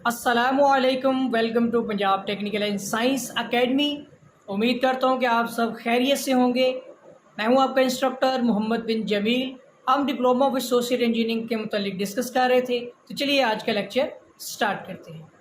अस्सलामुअलैकुम, welcome to Punjab technical and science academy. उम्मीद करता हूँ कि आप सब खैरियत से होंगे। मैं हूँ आपका इंस्ट्रक्टर मोहम्मद बिन जमील। हम डिप्लोमा विद सोशल इंजीनियरिंग के मुतालिक डिस्कस कर रहे थे, तो चलिए आज का लेक्चर स्टार्ट करते हैं।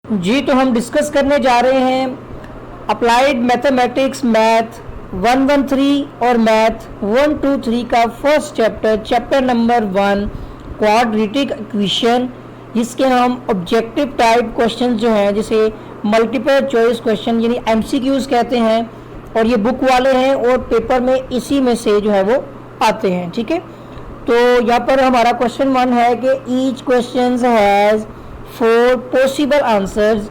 जी, तो हम डिस्कस करने जा रहे हैं अप्लाइड मैथमेटिक्स मैथ 113 और मैथ 123 का first chapter number 1 quadratic equation, जिसके हम ऑब्जेक्टिव टाइप क्वेश्चन जो हैं जिसे मल्टीपल चॉइस क्वेश्चन यानी एमसीक्यूज कहते हैं, और ये बुक वाले हैं और पेपर में इसी में से जो है वो आते हैं। ठीक है, तो यहाँ पर हमारा क्वेश्चन 1 है कि each question has 4 possible answers,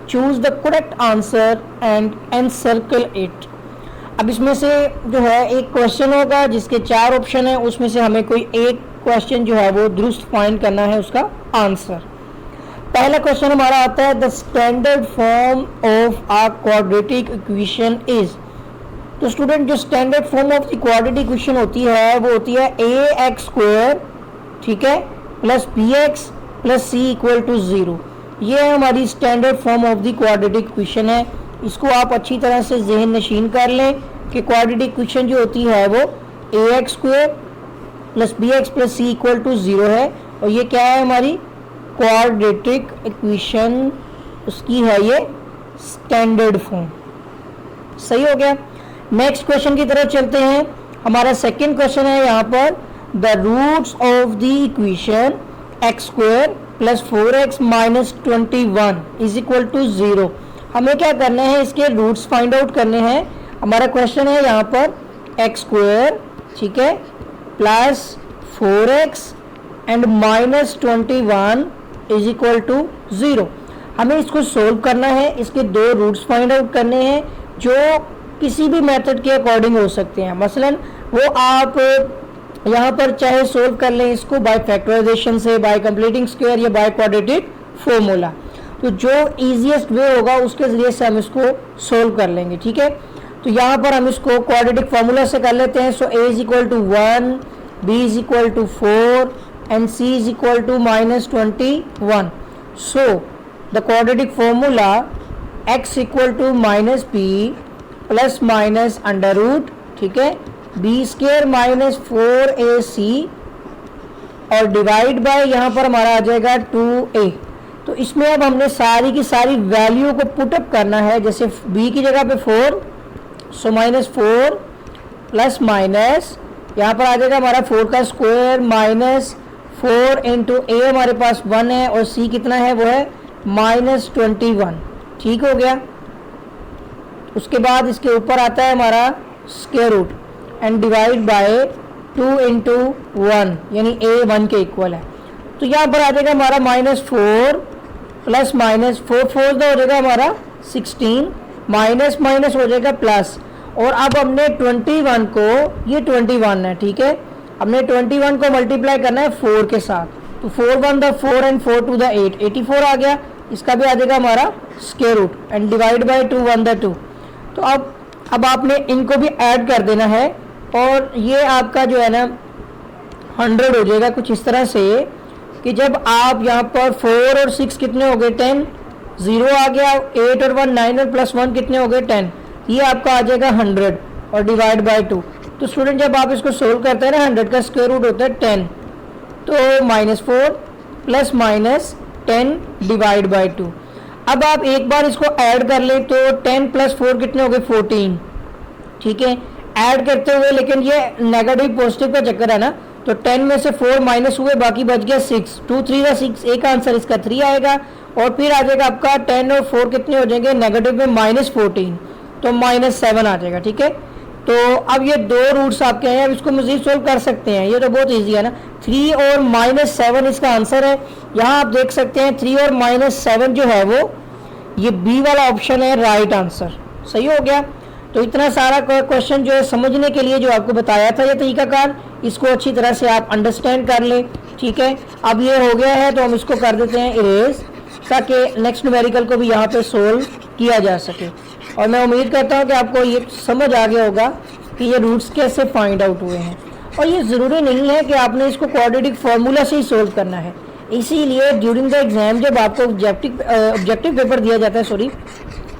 choose the correct answer and encircle it। अब इसमें से जो है एक क्वेश्चन होगा जिसके 4 ऑप्शन है, उसमें से हमें कोई एक क्वेश्चन जो है वो दुरुस्त फाइंड करना है उसका आंसर। पहला क्वेश्चन हमारा आता है the standard form of a quadratic equation is. तो स्टूडेंट, जो standard form of the quadratic equation होती है वो होती है ax², ठीक है, plus bx plus C equal to 0। ये हमारी standard form of the quadratic equation है। इसको आप अच्छी तरह से जहन नशीन कर लें कि क्वाड्रेटिक इक्वेशन जो होती है वो ax² plus bx plus C equal to 0 है, और ये क्या है हमारी क्वाड्रेटिक इक्वेशन, उसकी है ये स्टैंडर्ड फॉर्म। सही हो गया। नेक्स्ट क्वेश्चन की तरफ चलते हैं। हमारा सेकेंड क्वेश्चन है यहाँ पर the roots of the equation x² plus 4x minus 21 is equal to 0। हमें क्या करना है, इसके रूट्स फाइंड आउट करने हैं। हमारा क्वेश्चन है यहाँ पर x², ठीक है, plus 4x and minus 21 is equal to 0। हमें इसको सोल्व करना है। इसके 2 रूट्स फाइंड आउट करने हैं जो किसी भी मेथड के अकॉर्डिंग हो सकते हैं। मसलन वो आप यहाँ पर चाहे सोल्व कर लें इसको बाय फैक्टराइजेशन से, बाय कंप्लीटिंग स्क्वायर या बाय क्वाड्रेटिक फॉर्मूला। तो जो इजीएस्ट वे होगा उसके ज़रिए से हम इसको सोल्व कर लेंगे। ठीक है, तो यहाँ पर हम इसको क्वाड्रेटिक फार्मूला से कर लेते हैं। So a is equal to 1, b is equal to 4 and c is equal to minus 21। So the quadratic formula x equal to minus b plus minus under root, ठीक है, b² माइनस 4ac और divide by यहाँ पर हमारा आ जाएगा 2a। तो इसमें अब हमने सारी की सारी वैल्यू को पुटअप करना है। जैसे b की जगह पे 4, सो माइनस 4 प्लस माइनस यहाँ पर आ जाएगा हमारा 4 का स्क्वायर माइनस 4 इंटू a हमारे पास 1 है और c कितना है वो है माइनस 21। ठीक हो गया। उसके बाद इसके ऊपर आता है हमारा square root and divide by 2 into 1 यानी a 1 के इक्वल है। तो यहाँ पर आ जाएगा हमारा माइनस 4 प्लस माइनस 4 4 हो जाएगा हमारा 16, माइनस माइनस हो जाएगा प्लस। और अब हमने 21 को, ये 21 है, ठीक है, हमने 21 को मल्टीप्लाई करना है 4 के साथ। तो 4 1 द 4 एंड 4 2 द 8, 84 आ गया। इसका भी आ जाएगा हमारा square root and divide by 2 1 the 2। तो अब आपने इनको भी ऐड कर देना है और ये आपका जो है ना 100 हो जाएगा कुछ इस तरह से कि जब आप यहाँ पर 4 और 6 कितने हो गए 10, 0 आ गया, 8 और 1 9 और प्लस 1 कितने हो गए 10, ये आपका आ जाएगा 100 और डिवाइड बाय 2। तो स्टूडेंट जब आप इसको सोल्व करते हैं ना 100 का स्क्वायर रूट होता है 10, तो minus 4 plus minus 10 divide by 2। अब आप एक बार इसको ऐड कर लें तो 10 प्लस 4 कितने हो गए 14, ठीक है, ऐड करते हुए, लेकिन ये नेगेटिव पॉजिटिव का चक्कर है ना, तो 10 में से 4 माइनस हुए, बाकी बच गया 6, 2 3 का 6, एक आंसर इसका 3 आएगा। और फिर आ जाएगा आपका 10 और 4 कितने हो जाएंगे नेगेटिव में माइनस 14, तो माइनस 7 आ जाएगा। ठीक है, तो अब ये 2 रूट्स आपके हैं, अब इसको मजीद सोल्व कर सकते हैं, ये तो बहुत ईजी है ना। 3 और माइनस 7 इसका आंसर है। यहाँ आप देख सकते हैं 3 और माइनस 7 जो है वो ये बी वाला ऑप्शन है राइट आंसर। सही हो गया। तो इतना सारा क्वेश्चन जो है समझने के लिए जो आपको बताया था ये तरीकाकार, इसको अच्छी तरह से आप अंडरस्टैंड कर लें। ठीक है, अब ये हो गया है तो हम इसको कर देते हैं इरेज। ताकि नेक्स्ट न्यूमेरिकल को भी यहाँ पे सोल्व किया जा सके। और मैं उम्मीद करता हूँ कि आपको ये समझ आ गया होगा कि ये रूट्स कैसे फाइंड आउट हुए हैं। और ये ज़रूरी नहीं है कि आपने इसको क्वाड्रेटिक फार्मूला से ही सोल्व करना है, इसीलिए ड्यूरिंग द एग्जाम जब आपको ऑब्जेक्टिव पेपर दिया जाता है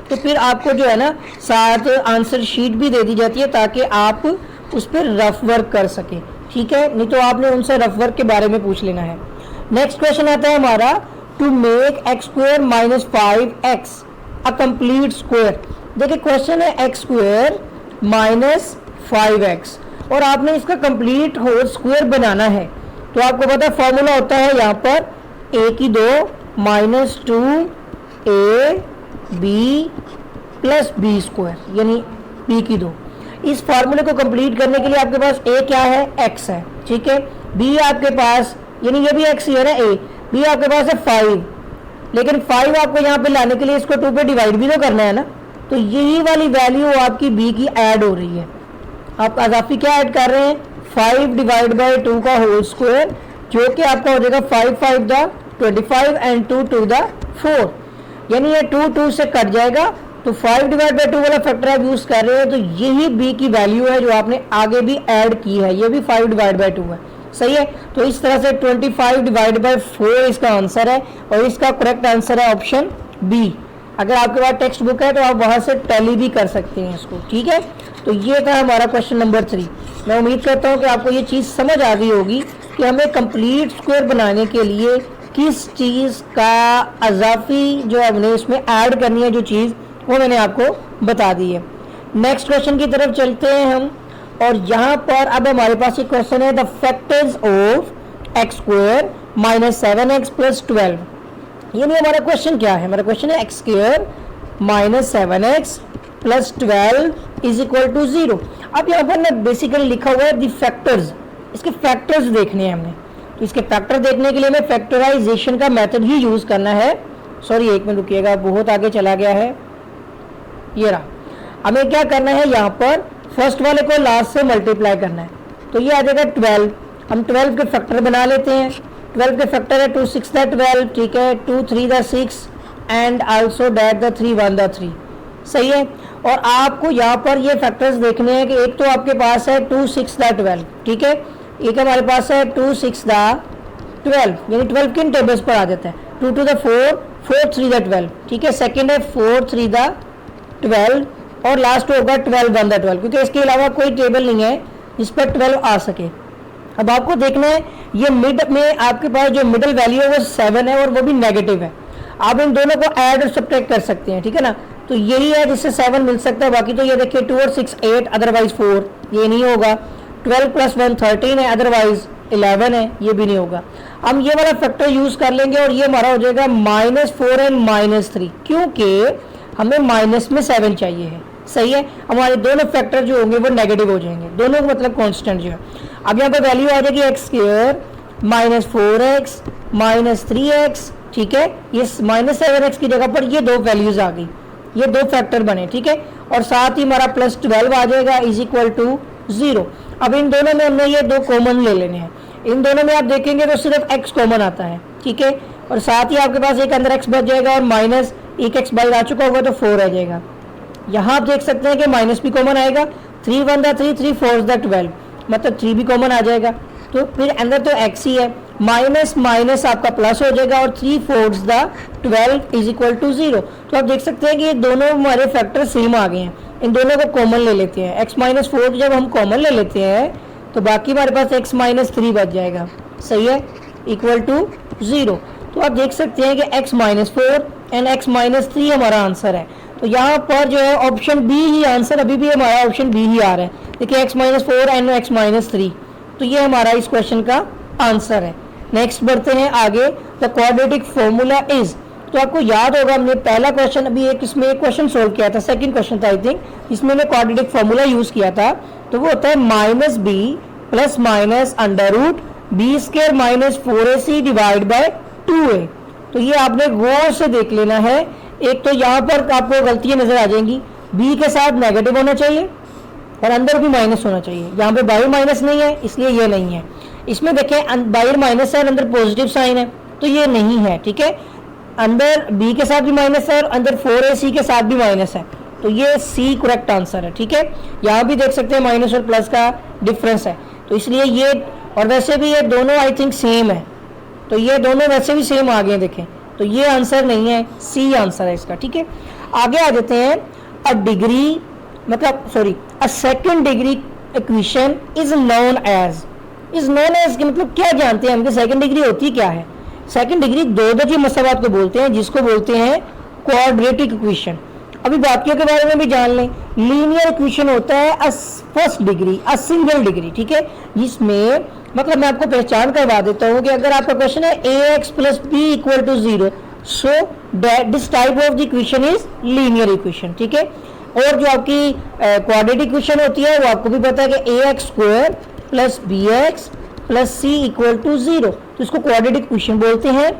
तो फिर आपको जो है ना साथ आंसर शीट भी दे दी जाती है ताकि आप उस पर रफ वर्क कर सकें, ठीक है। नहीं तो आपने उनसे रफ वर्क के बारे में पूछ लेना है। नेक्स्ट क्वेश्चन आता है हमारा, to make X square minus 5x a complete square. देखिए क्वेश्चन है एक्स स्क्वायर माइनस 5x और आपने इसका कंप्लीट होल स्क्वायर बनाना है। तो आपको पता है फॉर्मूला होता है यहाँ पर a की 2 minus 2a b plus B square यानी b की 2। इस फार्मूले को कंप्लीट करने के लिए आपके पास a क्या है, x है, ठीक है। b आपके पास यानी ये भी x ही है ना, a b आपके पास है 5, लेकिन 5 आपको यहाँ पे लाने के लिए इसको 2 पे डिवाइड भी तो करना है ना। तो यही वाली वैल्यू आपकी b की ऐड हो रही है। आप अजाफी क्या ऐड कर रहे हैं, 5 डिवाइड बाई 2 का होल स्क्वायर, जो कि आपका हो जाएगा 5 5 द 25 एंड 2 2 द 4, यानी ये 2 2 से कट जाएगा। तो 5 डिवाइड बाई 2 वाला फैक्टर आप यूज कर रहे हैं, तो यही b की वैल्यू है जो आपने आगे भी ऐड की है, ये भी 5 डिवाइड बाई 2 है, सही है। तो इस तरह से 25 डिवाइड बाई 4 इसका आंसर है और इसका करेक्ट आंसर है ऑप्शन बी। अगर आपके पास टेक्स्ट बुक है तो आप वहां से टैली भी कर सकते हैं इसको, ठीक है। तो ये था हमारा क्वेश्चन नंबर 3। मैं उम्मीद करता हूँ कि आपको ये चीज़ समझ आ गई होगी कि हमें कंप्लीट स्क्वायर बनाने के लिए किस चीज़ का अजाफी जो हमने इसमें ऐड करनी है, जो चीज़ वो मैंने आपको बता दी है। नेक्स्ट क्वेश्चन की तरफ चलते हैं हम, और यहाँ पर अब हमारे पास एक क्वेश्चन है, the factors of X square minus 7x plus 12। यानी हमारा क्वेश्चन क्या है, हमारा क्वेश्चन है X square minus 7x plus 12 is equal to 0। अब यहाँ पर ना बेसिकली लिखा हुआ है दी फैक्टर्स, इसके फैक्टर्स देखने हैं हमने। तो इसके फैक्टर देखने के लिए हमें फैक्टराइजेशन का मेथड ही यूज करना है। सॉरी एक मिनट रुकिएगा, बहुत आगे चला गया है, ये रहा। हमें क्या करना है, यहाँ पर फर्स्ट वाले को लास्ट से मल्टीप्लाई करना है, तो ये आ जाएगा 12। हम 12 के फैक्टर बना लेते हैं। 12 के फैक्टर है 2 6 द 12, ठीक है, 2 3 the 6 and also that the 3 1 the 3, सही है। और आपको यहाँ पर ये फैक्टर्स देखने हैं कि एक तो आपके पास है 2 6 द 12, ठीक है, एक हमारे पास है 2 6 द 12, यानी 12 किन टेबल्स पर आ जाता है, 2 2 द 4 4 3 द 12, ठीक है। सेकेंड है 4 3 द 12 और लास्ट होगा 12 1 द 12, क्योंकि इसके अलावा कोई टेबल नहीं है जिस पर 12 आ सके। अब आपको देखना है ये मिड में आपके पास जो मिडल वैल्यू है वो 7 है और वो भी नेगेटिव है। आप इन दोनों को ऐड और सब्ट्रैक्ट कर सकते हैं, ठीक है ना। तो यही है जिससे 7 मिल सकता है, बाकी तो ये देखिए 2 और 6 8, अदरवाइज 4, ये नहीं होगा। 12 प्लस 1 13 है, अदरवाइज 11 है, ये भी नहीं होगा। हम ये वाला फैक्टर यूज कर लेंगे और ये हमारा हो जाएगा -4 एंड -3, क्योंकि हमें माइनस में 7 चाहिए है, सही है। हमारे दोनों फैक्टर जो होंगे वो नेगेटिव हो जाएंगे, दोनों मतलब कांस्टेंट जो है। अब यहाँ पर वैल्यू आ जाएगी एक्स स्क्वायर -4x -3x, ठीक है। ये -7x की जगह पर ये दो वैल्यूज आ गई, ये दो फैक्टर बने, ठीक है। और साथ ही हमारा +12 आ जाएगा इज इक्वल टू 0। अब इन दोनों में हमने ये दो कॉमन ले लेने हैं। इन दोनों में आप देखेंगे तो सिर्फ x कॉमन आता है, ठीक है। और साथ ही आपके पास एक अंदर x बच जाएगा और माइनस एक x बाहर आ चुका होगा तो 4 रह जाएगा। यहाँ आप देख सकते हैं कि माइनस भी कॉमन आएगा, 3 1 द 3 3 4 द 12, मतलब 3 भी कॉमन आ जाएगा। तो फिर अंदर तो x ही है, माइनस माइनस आपका प्लस हो जाएगा और 3 4 द 12 इज इक्वल टू 0। तो आप देख सकते हैं कि ये दोनों हमारे फैक्टर सेम आ गए हैं। इन दोनों को कॉमन ले लेते हैं, x -4 जब हम कॉमन ले लेते हैं तो बाकी हमारे पास x -3 बच जाएगा, सही है, इक्वल टू 0। तो आप देख सकते हैं कि x -4 एंड x -3 हमारा आंसर है। तो यहाँ पर जो है ऑप्शन बी ही आंसर, अभी भी हमारा ऑप्शन बी ही आ रहा है। देखिए x -4 एंड x -3, तो ये हमारा इस क्वेश्चन का आंसर है। नेक्स्ट बढ़ते हैं आगे, द क्वाड्रेटिक फॉर्मूला इज। तो आपको याद होगा हमने पहला क्वेश्चन, अभी एक इसमें एक क्वेश्चन सोल्व किया था, सेकंड क्वेश्चन था आई थिंक, इसमें हमने क्वाड्रेटिक फॉर्मूला यूज किया था। तो वो होता है -b plus minus √b² -4ac divide by 2a। तो ये आपने गौर से देख लेना है। एक तो यहाँ पर आपको गलतियां नजर आ जाएंगी, b के साथ नेगेटिव होना चाहिए और अंदर भी माइनस होना चाहिए। यहाँ पे बाहर माइनस नहीं है इसलिए ये नहीं है। इसमें देखें बाहर माइनस है और अंदर पॉजिटिव साइन है तो ये नहीं है, ठीक है। अंदर बी के साथ भी माइनस है और अंदर 4ac के साथ भी माइनस है, तो ये सी करेक्ट आंसर है। ठीक है, यहाँ भी देख सकते हैं माइनस और प्लस का डिफरेंस है, तो इसलिए ये, और वैसे भी ये दोनों आई थिंक सेम है, तो ये दोनों वैसे भी सेम आ गए देखें, तो ये आंसर नहीं है, सी आंसर है इसका। ठीक है, आगे आ जाते हैं। अ डिग्री मतलब sorry a second degree equation is known as के मतलब क्या जानते हैं हम कि सेकंड डिग्री होती क्या है? सेकंड डिग्री दो मसवात को बोलते हैं, जिसको बोलते हैं क्वाड्रेटिक इक्वेशन। अभी बाकियों के बारे में भी जान लें। लीनियर इक्वेशन होता है first degree, a single degree. ठीक है, जिसमें मतलब मैं आपको पहचान करवा देता हूँ कि अगर आपका क्वेश्चन है ax plus B equal to 0, so this type of the equation is linear equation. ठीक है, और जो आपकी क्वाड्रेटिक इक्वेशन होती है वो आपको भी पता है कि ax square plus B X plus C equal to 0, तो इसको क्वाड्रेटिक इक्वेशन बोलते हैं।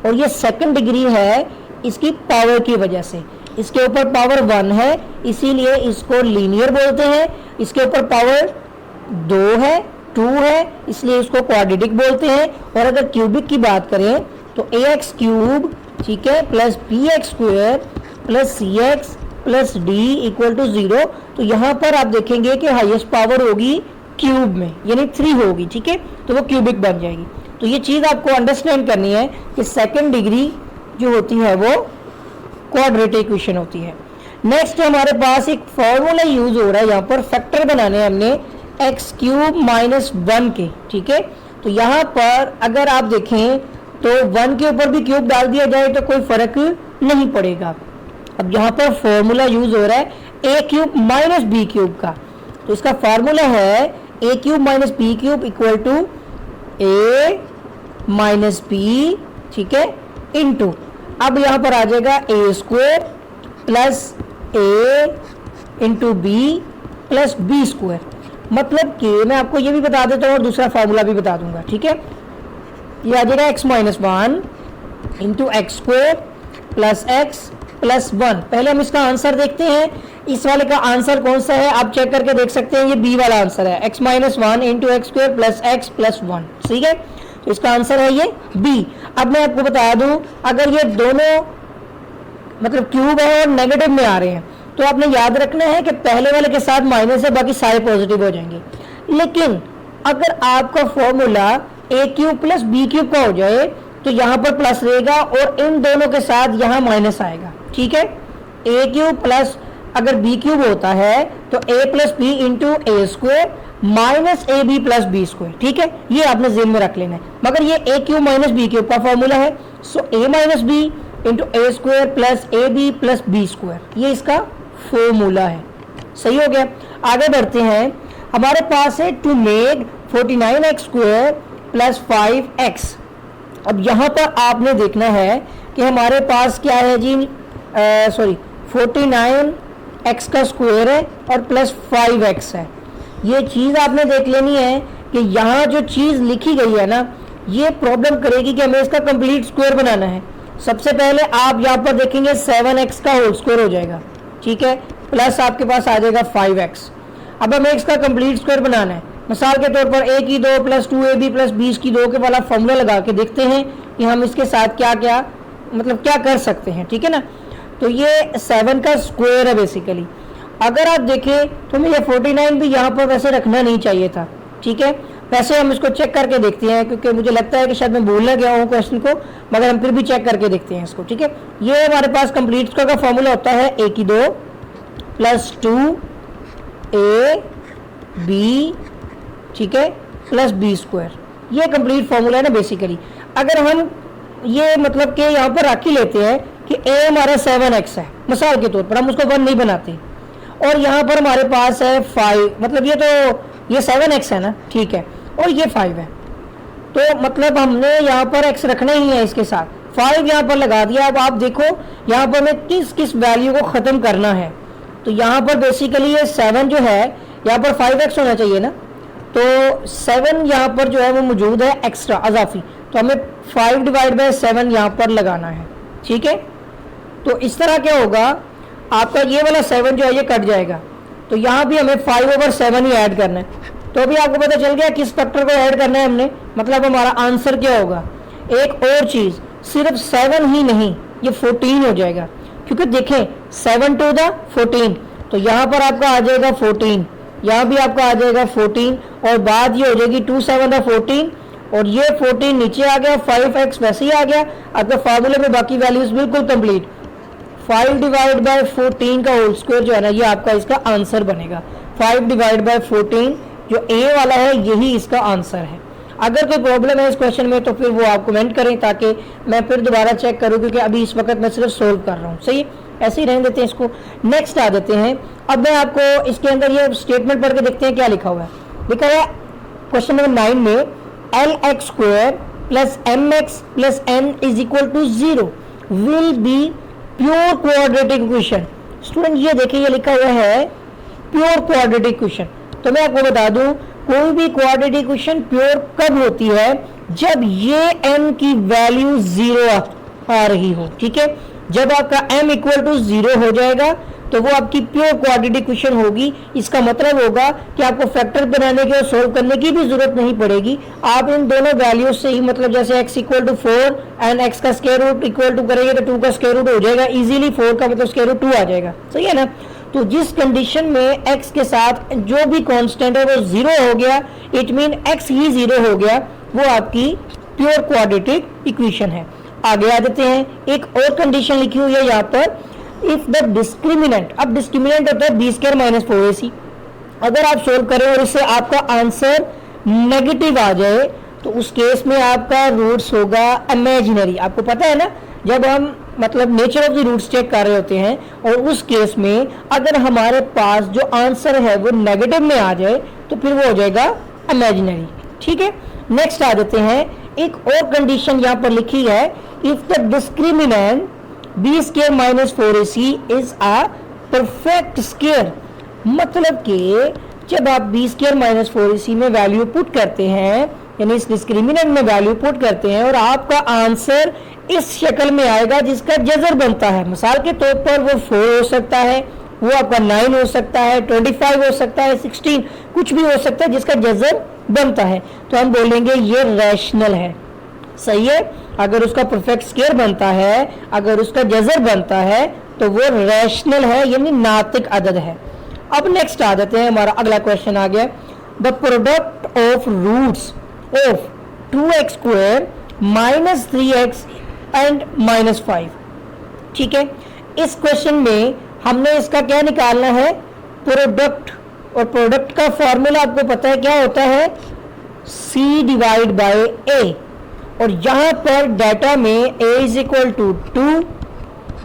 और ये सेकंड डिग्री है इसकी पावर की वजह से, इसके ऊपर पावर 1 है इसीलिए इसको लीनियर बोलते हैं, इसके ऊपर पावर 2 है 2 है इसलिए इसको क्वाड्रेटिक बोलते हैं। और अगर क्यूबिक की बात करें तो ax क्यूब, ठीक है, plus B X square plus C X plus D equal to 0, तो यहाँ पर आप देखेंगे कि हाईएस्ट पावर होगी क्यूब में, यानी 3 होगी। ठीक है, तो वो क्यूबिक बन जाएगी। तो ये चीज़ आपको अंडरस्टैंड करनी है कि सेकंड डिग्री जो होती है वो क्वाड्रेटिक इक्वेशन होती है। नेक्स्ट हमारे पास एक फॉर्मूला यूज हो रहा है, यहाँ पर फैक्टर बनाने हैं हमने एक्स क्यूब माइनस 1 के। ठीक है, तो यहाँ पर अगर आप देखें तो 1 के ऊपर भी क्यूब डाल दिया जाए तो कोई फर्क नहीं पड़ेगा। अब यहाँ पर फॉर्मूला यूज हो रहा है a cube minus b cube का, तो इसका फॉर्मूला है a cube minus b cube equal to a minus b, ठीक है, इनटू, अब यहाँ पर आ जाएगा a square plus a into b plus B square. मतलब कि मैं आपको ये भी बता देता हूँ और दूसरा फार्मूला भी बता दूंगा। ठीक है, ये आ जाएगा x minus 1 into x square plus x plus 1। पहले हम इसका आंसर देखते हैं, इस वाले का आंसर कौन सा है आप चेक करके देख सकते हैं, ये बी वाला आंसर है, x minus 1 into x square plus x plus 1। ठीक है, तो इसका आंसर है ये बी। अब मैं आपको बता दूं, अगर ये दोनों मतलब क्यूब है और नेगेटिव में आ रहे हैं तो आपने याद रखना है कि पहले वाले के साथ माइनस है, बाकी सारे पॉजिटिव हो जाएंगे। लेकिन अगर आपका फॉर्मूला ए क्यूब प्लस बी क्यूब का हो जाए तो यहाँ पर प्लस रहेगा और इन दोनों के साथ यहाँ माइनस आएगा। ठीक है, ए क्यूब प्लस अगर बी क्यूब होता है तो a plus b into a square minus a b plus B square. ठीक है, ये आपने ज़हन में रख लेना है। मगर ये a cube minus b cube का फॉर्मूला है, so a minus b into a square plus a b plus B square, ये इसका फॉर्मूला है। सही हो गया, आगे बढ़ते हैं। हमारे पास है to make 49x square plus 5x। अब यहाँ पर आपने देखना है कि हमारे पास क्या है जी, 49x का स्क्वायर है और प्लस 5x है। ये चीज़ आपने देख लेनी है कि यहाँ जो चीज़ लिखी गई है ना, ये प्रॉब्लम करेगी कि हमें इसका कंप्लीट स्क्वायर बनाना है। सबसे पहले आप यहाँ पर देखेंगे 7x का होल स्क्वायर हो जाएगा, ठीक है, प्लस आपके पास आ जाएगा 5x। अब हमें x का कंप्लीट स्क्वायर बनाना है। मिसाल के तौर पर a की 2 प्लस 2ab प्लस 20 की 2 के वाला फॉर्मूला लगा के देखते हैं कि हम इसके साथ क्या क्या मतलब क्या कर सकते हैं। ठीक है ना, तो ये 7 का स्क्वायर है बेसिकली। अगर आप देखें तो हमें ये 49 भी यहाँ पर वैसे रखना नहीं चाहिए था। ठीक है, वैसे हम इसको चेक करके देखते हैं क्योंकि मुझे लगता है कि शायद मैं भूलने गया हूँ क्वेश्चन को, मगर हम फिर भी चेक करके देखते हैं इसको। ठीक है, ये हमारे पास कंप्लीट स्क्वायर का फॉर्मूला होता है a की 2 प्लस 2a b, ठीक है, प्लस बी स्क्वायर। ये कंप्लीट फॉर्मूला है ना बेसिकली। अगर हम ये मतलब कि यहाँ पर रख ही लेते हैं कि a हमारा 7x है मिसाल के तौर पर, हम उसको 1 नहीं बनाते, और यहाँ पर हमारे पास है 5, मतलब ये 7x है ना, ठीक है, और ये 5 है, तो मतलब हमने यहाँ पर x रखना ही है इसके साथ, 5 यहाँ पर लगा दिया। अब आप देखो यहाँ पर हमें किस किस वैल्यू को ख़त्म करना है, तो यहाँ पर बेसिकली ये 7 जो है यहाँ पर 5x होना चाहिए ना, तो 7 यहाँ पर जो है वो मौजूद है एक्स्ट्रा अजाफी, तो हमें 5 डिवाइड बाय 7 यहाँ पर लगाना है। ठीक है, तो इस तरह क्या होगा, आपका ये वाला 7 जो है ये कट जाएगा, तो यहाँ भी हमें 5/7 ही ऐड करना है। तो अभी आपको पता चल गया किस फैक्टर को ऐड करना है हमने, मतलब हमारा आंसर क्या होगा। एक और चीज़, सिर्फ 7 ही नहीं, ये 14 हो जाएगा, क्योंकि देखें 7 टू द 14, तो यहाँ पर आपका आ जाएगा 14, यहाँ भी आपका आ जाएगा 14, और बाद ये हो जाएगी 2 7 14, और ये 14 नीचे आ गया, 5x वैसे ही आ गया। आपका फार्मूले में बाकी वैल्यूज बिल्कुल कंप्लीट। 5 डिवाइड बाय 14 का होल स्क्वायर जो है ना, ये आपका इसका आंसर बनेगा। 5 डिवाइड बाय 14 जो ए वाला है यही इसका आंसर है। अगर कोई प्रॉब्लम है इस क्वेश्चन में तो फिर वो आप कमेंट करें, ताकि मैं फिर दोबारा चेक करूं, क्योंकि अभी इस वक्त मैं सिर्फ सोल्व कर रहा हूं। सही, ऐसे ही रहने देते हैं इसको। नेक्स्ट आ जाते हैं। अब मैं आपको इसके अंदर ये स्टेटमेंट पढ़ के देखते हैं क्या लिखा हुआ है। लिखा है क्वेश्चन नंबर 9 में LX square plus MX plus N is equal to 0 will be pure quadratic equation. Student ये देखिए, ये लिखा हुआ है प्योर क्वाड्रेटिक इक्वेशन। तो मैं आपको बता दूं, कोई भी क्वाड्रेटिक इक्वेशन प्योर कब होती है? जब ये m की वैल्यू 0 आ रही हो। ठीक है, जब आपका m इक्वल टू 0 हो जाएगा तो वो आपकी प्योर क्वाड्रेटिक इक्वेशन होगी। इसका मतलब होगा कि आपको फैक्टर बनाने की और सोल्व करने की भी जरूरत नहीं पड़ेगी। आप इन दोनों वैल्यूज से ही, मतलब जैसे x equal to 4 and x का स्क्वायर रूट इक्वल टू करेंगे तो 2 का स्क्वायर रूट हो जाएगा इजीली। 4 का मतलब स्क्वायर रूट 2 आ जाएगा। सही है ना? तो जिस कंडीशन में x के साथ जो भी कांस्टेंट है वो 0 हो गया, इट मीन x ही 0 हो गया, वो आपकी प्योर क्वाड्रेटिक इक्वेशन है। आगे आ जाते हैं। एक और कंडीशन लिखी हुई है यहाँ पर, इफ द डिस्क्रिमिनेंट। अब डिस्क्रिमिनेंट होता है b स्क्वायर माइनस 4ac। अगर आप सोल्व करें और इससे आपका आंसर नेगेटिव आ जाए तो उस केस में आपका रूट्स होगा इमेजिनरी। आपको पता है ना, जब हम मतलब nature of the roots check कर रहे होते हैं और उस केस में अगर हमारे पास जो आंसर है वो नेगेटिव में आ जाए तो फिर वो हो जाएगा इमेजिनरी। ठीक है, नेक्स्ट आ जाते हैं। एक और कंडीशन यहाँ पर लिखी है, if the discriminant b square minus 4ac is a perfect square. मतलब कि जब आप b स्क्वायर माइनस 4ac में वैल्यू पुट करते हैं, यानी इस डिस्क्रिमिनेंट में वैल्यू पुट करते हैं और आपका आंसर इस शक्ल में आएगा जिसका जजर बनता है। मिसाल के तौर पर वो 4 हो सकता है, वो आपका 9 हो सकता है, 25 हो सकता है, 16, कुछ भी हो सकता है जिसका जजर बनता है, तो हम बोलेंगे ये रैशनल है। सही है, अगर उसका परफेक्ट स्क्वायर बनता है, अगर उसका जजर बनता है तो वो रैशनल है, यानी नातिक अदद है। अब नेक्स्ट आ जाते हैं, हमारा अगला क्वेश्चन आ गया, the product of roots of 2x square minus 3x and minus 5। ठीक है, इस क्वेश्चन में हमने इसका क्या निकालना है? प्रोडक्ट। और प्रोडक्ट का फॉर्मूला आपको पता है क्या होता है? c divide by a। और यहाँ पर डाटा में a is equal to 2,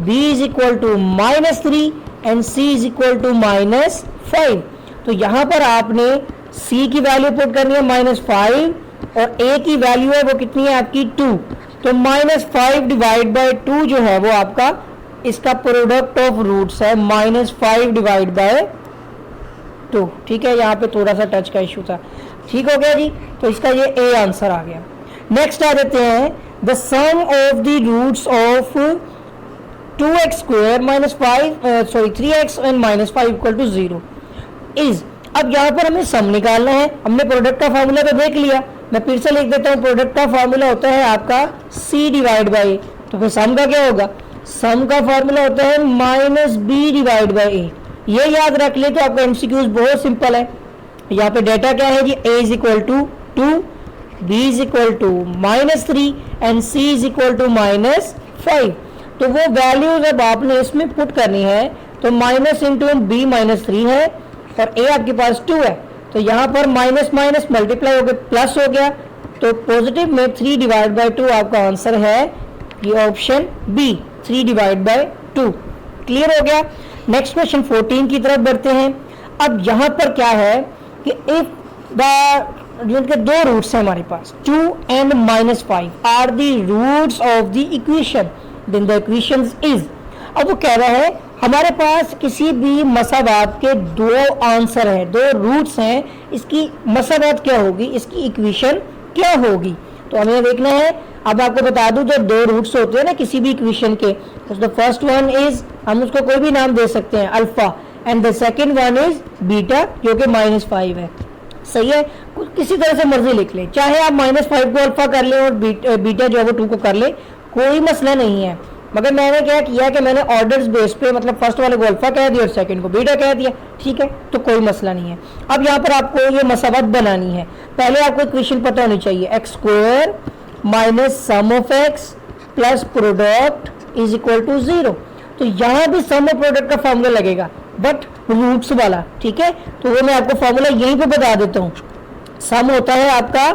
b is equal to minus 3 and c is equal to minus 5। तो यहाँ पर आपने c की वैल्यू पुट करनी है -5 और a की वैल्यू है वो कितनी है आपकी 2। तो -5 डिवाइड बाय 2 जो है वो आपका इसका प्रोडक्ट ऑफ रूट्स है, -5 डिवाइड बाय 2। ठीक है, यहाँ पे थोड़ा सा टच का इशू था। ठीक हो गया जी, तो इसका ये ए आंसर आ गया। नेक्स्ट आ जाते हैं, the sum of the roots of 2x square minus 3x and minus 5 equal to 0 is. अब यहाँ पर हमें सम निकालना है। हमने प्रोडक्ट का फॉर्मूला तो देख लिया, मैं फिर से लिख देता हूँ। प्रोडक्ट का फॉर्मूला होता है आपका c डिवाइड बाय a। तो फिर सम का क्या होगा? सम का फॉर्मूला होता है -b डिवाइड बाय a। ये याद रख ले तो आपका एमसीक्यूज बहुत सिंपल है। यहाँ पे डेटा क्या है ji? a is equal to 2, b is equal to -3 and c is equal to -5। तो वो वैल्यूज अब आपने इसमें पुट करनी है, तो माइनस इंटू b -3 है और a आपके पास 2 है, तो यहाँ पर माइनस माइनस मल्टीप्लाई हो गया, प्लस हो गया, तो पॉजिटिव में 3 डिवाइड बाय 2 आपका आंसर है ये option B, 3 divide by 2। Clear हो गया। नेक्स्ट क्वेश्चन 14 की तरफ बढ़ते हैं। अब यहाँ पर क्या है कि इफ द जिनके दो रूट्स हैं हमारे पास, 2 and -5 are the roots of the equation, then the equation is. अब वो कह रहा है हमारे पास किसी भी मसावात के दो आंसर हैं, दो रूट्स हैं, इसकी मसावात क्या होगी, इसकी इक्वेशन क्या होगी, तो हमें देखना है। अब आपको बता दूं, जब दो रूट्स होते हैं ना किसी भी इक्वेशन के, तो फर्स्ट वन इज, हम उसको कोई भी नाम दे सकते हैं, alpha, and the second one is beta, जो कि -5 है। सही है, किसी तरह से मर्जी लिख ले, चाहे आप -5 को अल्फा कर ले और बीटा जो है वो 2 को कर ले, कोई मसला नहीं है। मगर मैंने क्या किया कि मैंने ऑर्डर्स बेस पे मतलब फर्स्ट वाले को अल्फा कह दिया और सेकंड को बीटा कह दिया, ठीक है, तो कोई मसला नहीं है। अब यहाँ पर आपको ये मसावत बनानी है। पहले आपको इक्वेशन पता होनी चाहिए, X square minus sum of X plus product is equal to 0। तो यहाँ भी सम और प्रोडक्ट का फॉर्मूला लगेगा बट रूट्स वाला, ठीक है। तो वो मैं आपको फॉर्मूला यहीं पे बता देता हूँ। सम होता है आपका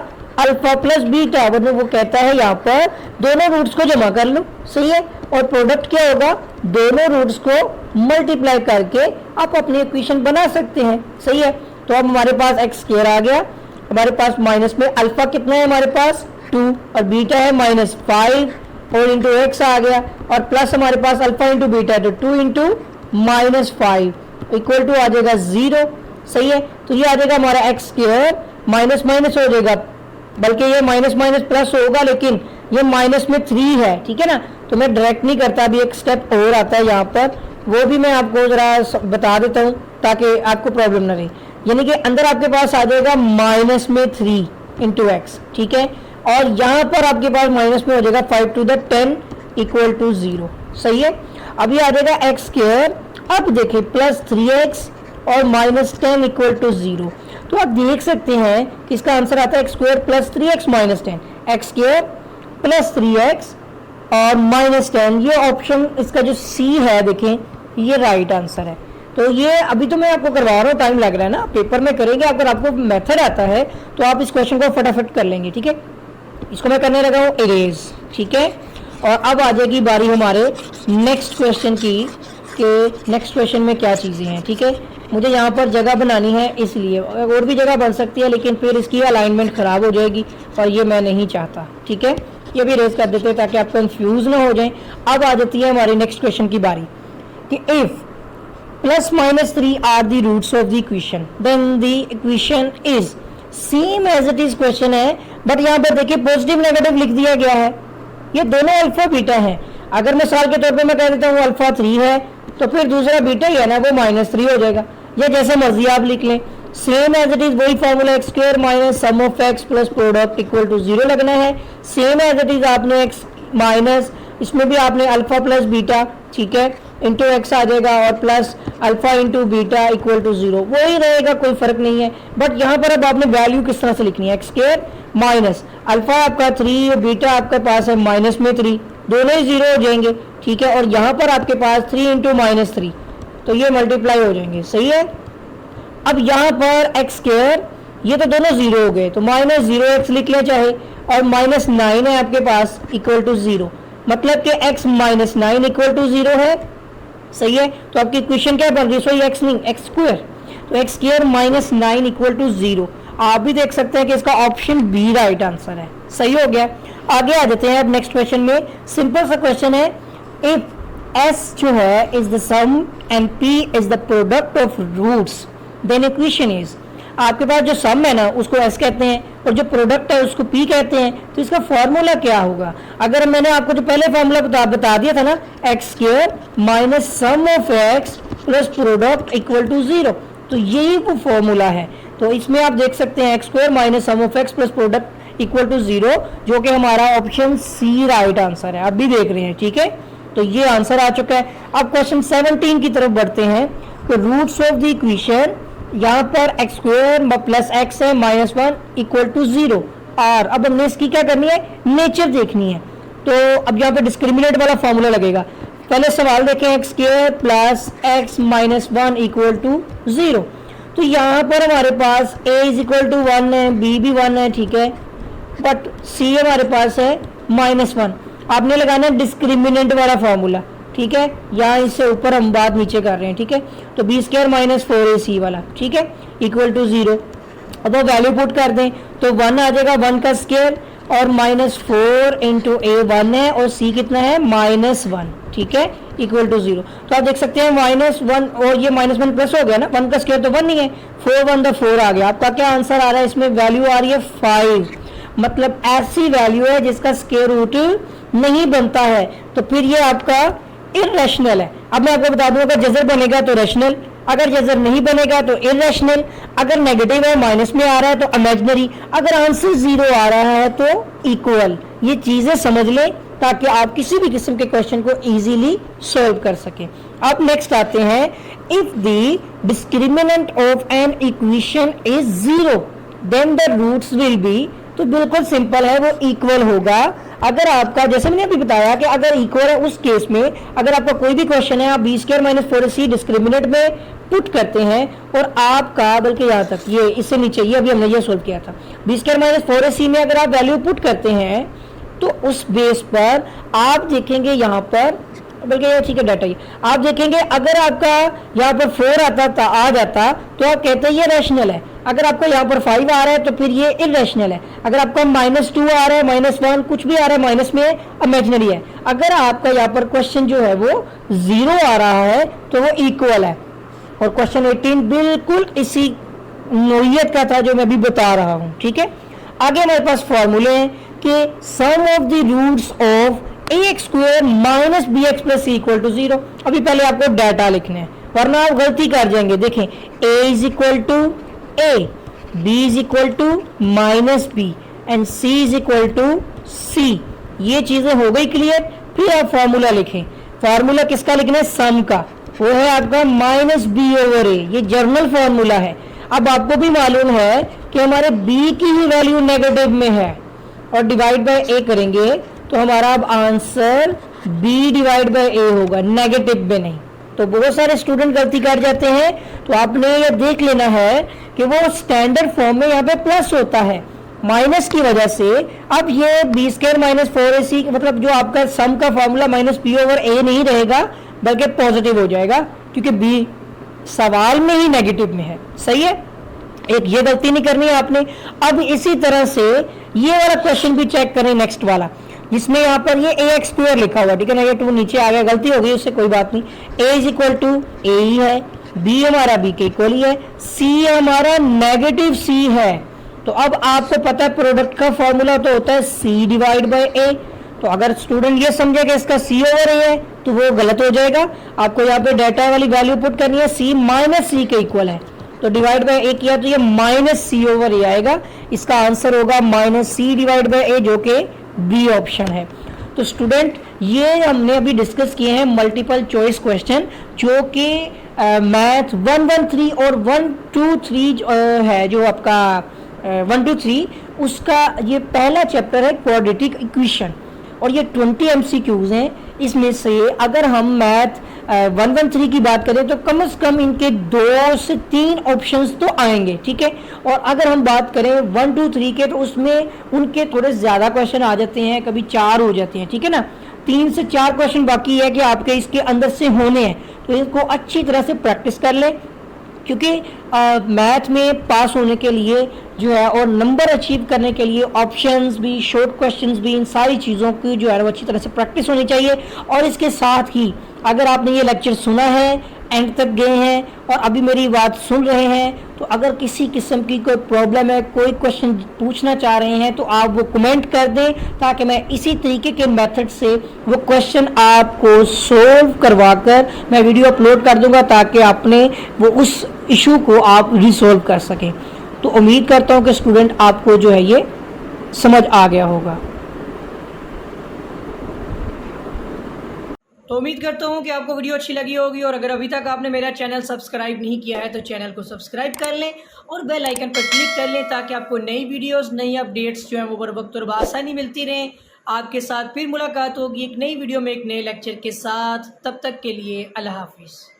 अल्फा प्लस बीटा, मतलब वो कहता है यहाँ पर दोनों रूट्स को जमा कर लो, सही है। और प्रोडक्ट क्या होगा, दोनों रूट्स को मल्टीप्लाई करके आप अपनी इक्वेशन बना सकते हैं, सही है। तो अब हमारे पास एक्स स्क्वायर आ गया, हमारे पास माइनस में अल्फा कितना है हमारे पास 2 और बीटा है -5 और इंटू एक्स आ गया और प्लस हमारे पास अल्फा इंटू बीटा है तो 2 इंटू -5 इक्वल टू आ जाएगा 0, सही है। तो ये आ जाएगा हमारा एक्स स्क्वायर माइनस माइनस हो जाएगा, बल्कि ये माइनस माइनस प्लस होगा लेकिन ये माइनस में 3 है, ठीक है ना। तो मैं डायरेक्ट नहीं करता, अभी एक स्टेप और आता है यहाँ पर, वो भी मैं आपको जरा बता देता हूँ ताकि आपको प्रॉब्लम ना रहे। यानी कि अंदर आपके पास आ जाएगा माइनस में 3 इंटू एक्स, ठीक है। और यहाँ पर आपके पास माइनस में हो जाएगा 5 टू द 10 इक्वल टू 0, सही है। अभी आ जाएगा एक्स स्क्वायर, अब देखिए प्लस 3x और -10 इक्वल टू 0। तो आप देख सकते हैं कि इसका आंसर आता है X square plus 3x -10, x square plus 3x और -10। ये ऑप्शन इसका जो सी है देखें, ये राइट आंसर है। तो ये अभी तो मैं आपको करवा रहा हूँ, टाइम लग रहा है ना, पेपर में करेंगे। अगर आपको मेथड आता है तो आप इस क्वेश्चन को फटाफट कर लेंगे, ठीक है। इसको मैं करने लगा हूँ इरेज, ठीक है। और अब आ जाएगी बारी हमारे नेक्स्ट क्वेश्चन की कि नेक्स्ट क्वेश्चन में क्या चीज़ें हैं, ठीक है। मुझे यहाँ पर जगह बनानी है, इसलिए और भी जगह बन सकती है लेकिन फिर इसकी अलाइनमेंट ख़राब हो जाएगी और ये मैं नहीं चाहता, ठीक है। ये भी रेज कर देते हैं ताकि आप कंफ्यूज ना हो जाएं। अब आ जाती है हमारी नेक्स्ट क्वेश्चन की बारी कि if +-3 are the roots of the equation then the equation is same as it is. Question है बट यहाँ पर देखिए पॉजिटिव नेगेटिव लिख दिया गया है, ये दोनों अल्फा बीटा है। अगर मिसाल के तौर पे मैं कह देता हूँ अल्फा 3 है तो फिर दूसरा बीटा ही है ना, वो -3 हो जाएगा, या जैसे मर्जी आप लिख लें। सेम एज इट इज वही formula, X square minus sum of X plus product equal to 0 लगना है। सेम एज इट इज आपने एक्स माइनस, इसमें भी आपने अल्फा प्लस बीटा, ठीक है, इंटू एक्स आ जाएगा और plus alpha into beta equal to 0, वही रहेगा, कोई फर्क नहीं है। बट यहाँ पर अब आपने वैल्यू किस तरह से लिखनी है, एक्स स्क्वायर माइनस अल्फा आपका 3 और बीटा आपके पास है -3, दोनों ही 0 हो जाएंगे, ठीक है। और यहाँ पर आपके पास 3 इंटू -3 तो ये मल्टीप्लाई हो जाएंगे, सही है। अब यहाँ पर एक्स स्क्वायर, ये तो दोनों 0 हो गए तो -0x लिख लें चाहे, और -9 है आपके पास इक्वल टू 0, मतलब कि x -9 इक्वल टू 0 है, सही है। तो आपकी इक्वेशन क्या बन रही है, सॉरी x नहीं, एक्स स्क्वायर, तो एक्स स्क्वायर -9 इक्वल टू 0। आप भी देख सकते हैं कि इसका ऑप्शन बी राइट आंसर है, सही हो गया। आगे आ जाते हैं अब नेक्स्ट क्वेश्चन में। सिंपल सा क्वेश्चन है, इफ s जो है is the sum and p is the product of roots then equation is. आपके पास जो सम है ना उसको s कहते हैं और जो प्रोडक्ट है उसको p कहते हैं, तो इसका फॉर्मूला क्या होगा। अगर मैंने आपको जो पहले फॉर्मूला बता दिया था ना, X square minus sum of X plus product equal to 0, तो यही वो फॉर्मूला है। तो इसमें आप देख सकते हैं X square minus sum of X plus product equal to 0, जो कि हमारा ऑप्शन सी राइट आंसर है। आप भी देख रहे हैं, ठीक है, तो ये आंसर आ चुका है। अब क्वेश्चन 17 की तरफ बढ़ते हैं। तो रूट्स ऑफ द इक्वेशन, यहाँ पर एक्स स्क्वायर प्लस एक्स है -1 इक्वल टू 0 और अब हमने इसकी क्या करनी है, नेचर देखनी है। तो अब यहाँ पे डिस्क्रिमिनेट वाला फॉर्मूला लगेगा। पहले सवाल देखें, X square plus X -1 equal to 0। तो यहाँ पर हमारे पास a इज इक्वल टू 1 है, b भी 1 है, ठीक है, बट c हमारे पास है -1। आपने लगाना है डिस्क्रिमिनेंट वाला फॉर्मूला, ठीक है, यहाँ इससे ऊपर हम बात नीचे कर रहे हैं, ठीक है। तो बी स्क्वायर -4ac वाला, ठीक है, इक्वल टू 0। अब वो वैल्यू पुट कर दें तो 1 आ जाएगा, 1 का स्क्वायर और -4 इंटू a 1 है और c कितना है -1, ठीक है, इक्वल टू 0। तो आप देख सकते हैं -1 और ये -1 प्लस हो गया ना, 1 का स्क्वायर तो 1 नहीं है, 4 1 द 4 आ गया। आपका क्या आंसर आ रहा है, इसमें वैल्यू आ रही है 5, मतलब ऐसी वैल्यू है जिसका स्क्वायर रूट नहीं बनता है, तो फिर ये आपका इररेशनल है। अब मैं आपको बता दूं, अगर जजर बनेगा तो रैशनल, अगर जजर नहीं बनेगा तो इररेशनल, अगर नेगेटिव है माइनस में आ रहा है तो इमेजिनरी, अगर आंसर 0 आ रहा है तो इक्वल। ये चीज़ें समझ लें ताकि आप किसी भी किस्म के क्वेश्चन को इजीली सॉल्व कर सकें। अब नेक्स्ट आते हैं, if the discriminant of an equation is 0 then the roots will be, तो बिल्कुल सिंपल है, वो इक्वल होगा। अगर आपका, जैसे मैंने अभी बताया कि अगर इक्वल है उस केस में, अगर आपका कोई भी क्वेश्चन है आप B square minus 4ac discriminant में पुट करते हैं और आपका, बल्कि यहाँ तक ये इससे नीचे, ये अभी हमने ये सोल्व किया था, बी स्क्वायर माइनस 4ac में अगर आप वैल्यू पुट करते हैं तो उस बेस पर आप देखेंगे यहाँ पर, बल्कि ये ठीक है डाटा, ये आप देखेंगे अगर आपका यहाँ पर 4 आ जाता तो आप कहते हैं ये रैशनल है। अगर आपको यहाँ पर 5 आ रहा है तो फिर ये इरेशनल है। अगर आपका -2 आ रहा है, -1 कुछ भी आ रहा है, माइनस में इमेजिनरी है। अगर आपका यहाँ पर क्वेश्चन जो है वो 0 आ रहा है तो वो इक्वल है। और क्वेश्चन 18 बिल्कुल इसी नोयत का था जो मैं अभी बता रहा हूँ। ठीक है, आगे हमारे पास फॉर्मूले हैं कि sum of the roots of ax square minus bx plus c equal to 0। अभी पहले आपको डाटा लिखना है वरना आप गलती कर जाएंगे। देखें, a is equal to a, b is equal to minus b and c is equal to c। ये चीजें हो गई क्लियर। फिर आप फॉर्मूला लिखें। फॉर्मूला किसका लिखना है? सम का। वो है आपका माइनस बी ओवर ए। ये जर्नल फॉर्मूला है। अब आपको भी मालूम है कि हमारे b की ही वैल्यू नेगेटिव में है और डिवाइड बाय a करेंगे तो हमारा अब answer b divide by a होगा, नेगेटिव में नहीं। तो बहुत सारे स्टूडेंट गलती कर जाते हैं, तो आपने ये देख लेना है कि वो स्टैंडर्ड फॉर्म में यहाँ पे प्लस होता है माइनस की वजह से। अब ये बी स्क्वायर माइनस 4ac मतलब जो आपका सम का फॉर्मूला माइनस बी ओवर ए नहीं रहेगा बल्कि पॉजिटिव हो जाएगा क्योंकि बी सवाल में ही नेगेटिव में है। सही है, एक ये गलती नहीं करनी है आपने। अब इसी तरह से ये वाला क्वेश्चन भी चेक करें, नेक्स्ट वाला, जिसमें यहाँ पर ये ax स्क्वायर लिखा हुआ, ठीक है ना, ये 2 नीचे आ गया, गलती हो गई, उससे कोई बात नहीं। a इज इक्वल टू ए ही है, b हमारा b के इक्वल ही है, c हमारा नेगेटिव c है। तो अब आपको पता है प्रोडक्ट का फॉर्मूला तो होता है c डिवाइड बाय a। तो अगर स्टूडेंट ये समझे कि इसका c ओवर a है तो वो गलत हो जाएगा। आपको यहाँ पे डाटा वाली वैल्यू पुट करनी है, c माइनस c के इक्वल है, तो डिवाइड बाय a किया तो ये माइनस c ओवर a आएगा। इसका आंसर होगा minus c divide by a, जो कि बी ऑप्शन है। तो स्टूडेंट ये हमने अभी डिस्कस किए हैं मल्टीपल चॉइस क्वेश्चन, जो कि मैथ 113 और 123 है, जो आपका 123 उसका ये पहला चैप्टर है क्वाड्रेटिक इक्वेशन, और ये 20 MCQs हैं। इसमें से अगर हम मैथ 113 की बात करें तो कम से कम इनके 2 से 3 ऑप्शंस तो आएंगे, ठीक है। और अगर हम बात करें 1, 2, 3 के तो उसमें उनके थोड़े ज़्यादा क्वेश्चन आ जाते हैं, कभी 4 हो जाते हैं, ठीक है ना। 3 से 4 क्वेश्चन बाकी है कि आपके इसके अंदर से होने हैं, तो इनको अच्छी तरह से प्रैक्टिस कर लें, क्योंकि मैथ में पास होने के लिए जो है और नंबर अचीव करने के लिए ऑप्शंस भी, शॉर्ट क्वेश्चंस भी, इन सारी चीज़ों की जो है वो अच्छी तरह से प्रैक्टिस होनी चाहिए। और इसके साथ ही अगर आपने ये लेक्चर सुना है, एंड तक गए हैं और अभी मेरी बात सुन रहे हैं, तो अगर किसी किस्म की कोई प्रॉब्लम है, कोई क्वेश्चन पूछना चाह रहे हैं, तो आप वो कमेंट कर दें, ताकि मैं इसी तरीके के मेथड से वो क्वेश्चन आपको सोल्व करवाकर मैं वीडियो अपलोड कर दूंगा, ताकि आपने वो उस इशू को आप रिसोल्व कर सकें। तो उम्मीद करता हूँ कि स्टूडेंट आपको जो है ये समझ आ गया होगा। तो उम्मीद करता हूँ कि आपको वीडियो अच्छी लगी होगी, और अगर अभी तक आपने मेरा चैनल सब्सक्राइब नहीं किया है तो चैनल को सब्सक्राइब कर लें और बेल आइकन पर क्लिक कर लें, ताकि आपको नई वीडियोस, नई अपडेट्स जो है वो बर वक्त और बआसानी मिलती रहें। आपके साथ फिर मुलाकात होगी एक नई वीडियो में एक नए लेक्चर के साथ। तब तक के लिए अल्लाह हाफिज़।